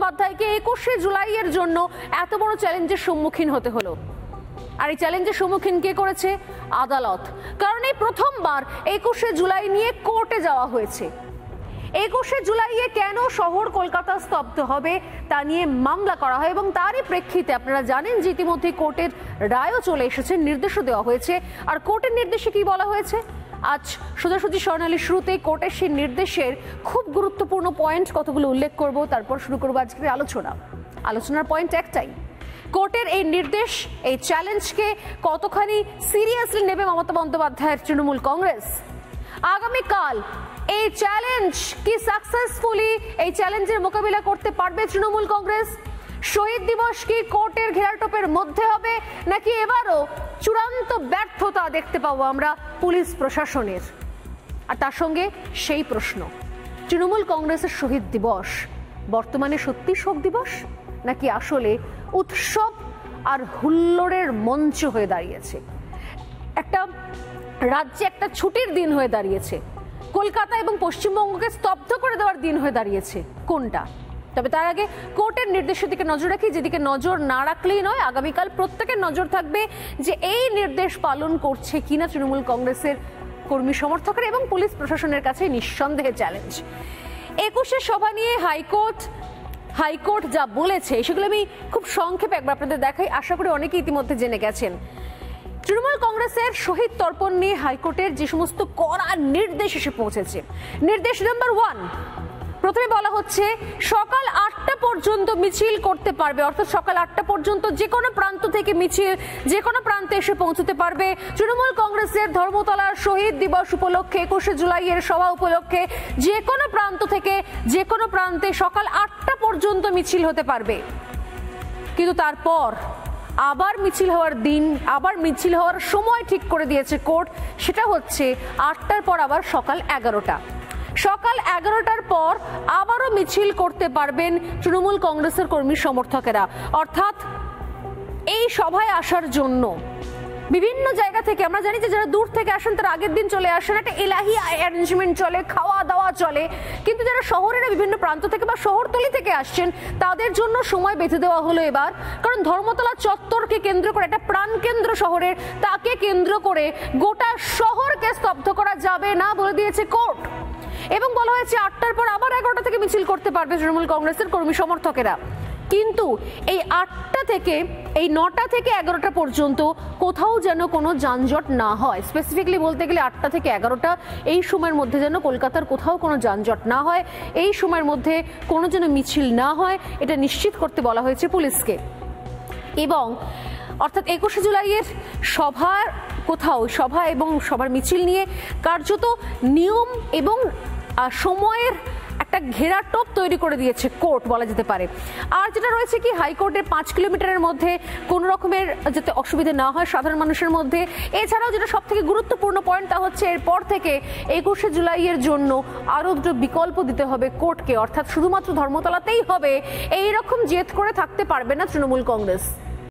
বন্দ্যোপাধ্যায়কে 21শে জুলাইয়ের জন্য এত বড় চ্যালেঞ্জের সম্মুখীন হতে হলো। আর এই চ্যালেঞ্জের সম্মুখীন কে করেছে? আদালত। কারণ এই প্রথমবার 21শে জুলাই নিয়ে কোর্টে যাওয়া হয়েছে। 21শে জুলাইয়ে কেন শহর কলকাতা স্তব্ধ হবে তা নিয়ে মামলা করা হয় এবং তারই প্রেক্ষিতে আপনারা জানেন যে ইতিমধ্যে কোর্টের রায়ও চলে এসেছে, নির্দেশও দেওয়া হয়েছে। আর কোর্টের নির্দেশে কি বলা হয়েছে? আজ সোজাসুজি স্বর্ণালী শুরুতেই কোর্টের সেই নির্দেশের খুব গুরুত্বপূর্ণ পয়েন্ট কতগুলো উল্লেখ করব, তারপর শুরু করবো আজকের আলোচনার পয়েন্ট একটাই, কোর্টের এই নির্দেশ, এই চ্যালেঞ্জকে কতখানি সিরিয়াসলি নেবে মমতা বন্দ্যোপাধ্যায়ের তৃণমূল কংগ্রেস। আগামীকাল এই চ্যালেঞ্জ কি সাকসেসফুলি এই চ্যালেঞ্জের মোকাবিলা করতে পারবে তৃণমূল কংগ্রেস? শহীদ দিবস কি কোর্টের ঘেরাটোপের মধ্যে হবে, নাকি এবারও চূড়ান্ত ব্যর্থতা দেখতে পাবো আমরা পুলিশ প্রশাসনের? আর তার সঙ্গে সেই প্রশ্ন, তৃণমূল কংগ্রেসের শহীদ দিবস বর্তমানে সত্যি শোক দিবস, নাকি আসলে উৎসব আর হুল্লোড়ের মঞ্চ হয়ে দাঁড়িয়েছে? একটা রাজ্যে একটা ছুটির দিন হয়ে দাঁড়িয়েছে, কলকাতা এবং পশ্চিমবঙ্গকে স্তব্ধ করে দেওয়ার দিন হয়ে দাঁড়িয়েছে, কোনটা? তবে তার আগে কোর্টের নির্দেশের দিকে নজর রাখি, যেদিকে নজর না রাখলেই নয়। আগামীকাল প্রত্যেকের নজর থাকবে যে এই নির্দেশ পালন করছে কিনা তৃণমূল কংগ্রেসের কর্মী সমর্থকরা, এবং পুলিশ প্রশাসনের কাছে নিঃসন্দেহে চ্যালেঞ্জ। 21শে সভা নিয়ে হাইকোর্ট যা বলেছে সেগুলো আমি খুব সংক্ষেপে একবার আপনাদের দেখাই, আশা করি অনেকে ইতিমধ্যে জেনে গেছেন। তৃণমূল কংগ্রেসের শহীদ তর্পণ নিয়ে হাইকোর্টের যে সমস্ত কড়া নির্দেশ এসে পৌঁছেছে, নির্দেশ নাম্বার 1, প্রথমে বলা হচ্ছে সকাল 8টা পর্যন্ত মিছিল করতে পারবে, অর্থাৎ সকাল 8টা পর্যন্ত যে কোনো প্রান্ত থেকে মিছিল যে কোনো প্রান্তে এসে পৌঁছতে পারবে। তৃণমূল কংগ্রেসের ধর্মতলার শহীদ দিবস উপলক্ষে 21শে জুলাইয়ের সভা উপলক্ষে যে কোনো প্রান্ত থেকে যে কোনো প্রান্তে সকাল 8টা পর্যন্ত মিছিল হতে পারবে। কিন্তু তারপর আবার মিছিল হওয়ার দিন, আবার মিছিল হওয়ার সময় ঠিক করে দিয়েছে কোর্ট, সেটা হচ্ছে 8টার পর আবার সকাল 11টা। সকাল 11টার পর আবারও মিছিল করতে পারবেন তৃণমূল কংগ্রেসের কর্মী সমর্থকেরা। অর্থাৎ এই সভায় আসার জন্য বিভিন্ন জায়গা থেকে, আমরা জানি যে যারা দূর থেকে আসেন তারা আগের দিন চলে আসেন, একটা এলাহি অ্যারেঞ্জমেন্ট চলে, খাওয়া দাওয়া চলে। কিন্তু যারা শহরের বিভিন্ন প্রান্ত থেকে বা শহরতলি থেকে আসছেন তাদের জন্য সময় বেঁধে দেওয়া হলো এবার, কারণ ধর্মতলা চত্বরকে কেন্দ্র করে, একটা প্রাণকেন্দ্র শহরের, তাকে কেন্দ্র করে গোটা শহরকে স্তব্ধ করা যাবে না বলে দিয়েছে কোর্ট। এবং বলা হয়েছে 8টার পর আবার 11টা থেকে মিছিল করতে পারবে তৃণমূল কংগ্রেসের কর্মী সমর্থকেরা। কিন্তু এই 8টা থেকে এই 9টা থেকে 11টা পর্যন্ত কোথাও যেন কোনো যানজট না হয়। স্পেসিফিকলি বলতে গেলে 8টা থেকে 11টা এই সময়ের মধ্যে যেন কলকাতার কোথাও কোনো যানজট না হয়, এই সময়ের মধ্যে কোনো যেন মিছিল না হয়, এটা নিশ্চিত করতে বলা হয়েছে পুলিশকে। এবং অর্থাৎ 21শে জুলাইয়ের সভা এবং সভার মিছিল নিয়ে কার্যত নিয়ম এবং সময়ের একটা ঘেরাটোপ তৈরি করে দিয়েছে কোর্ট বলা যেতে পারে। আর যেটা রয়েছে কি, হাইকোর্টের 5 কিলোমিটারের মধ্যে কোনো রকমের যাতে অসুবিধা না হয় সাধারণ মানুষের মধ্যে। এছাড়াও যেটা সব থেকে গুরুত্বপূর্ণ পয়েন্ট তা হচ্ছে এরপর থেকে 21শে জুলাইয়ের জন্য আরও দুটো বিকল্প দিতে হবে কোর্টকে, অর্থাৎ শুধুমাত্র ধর্মতলাতেই হবে এই রকম জেদ করে থাকতে পারবে না তৃণমূল কংগ্রেস।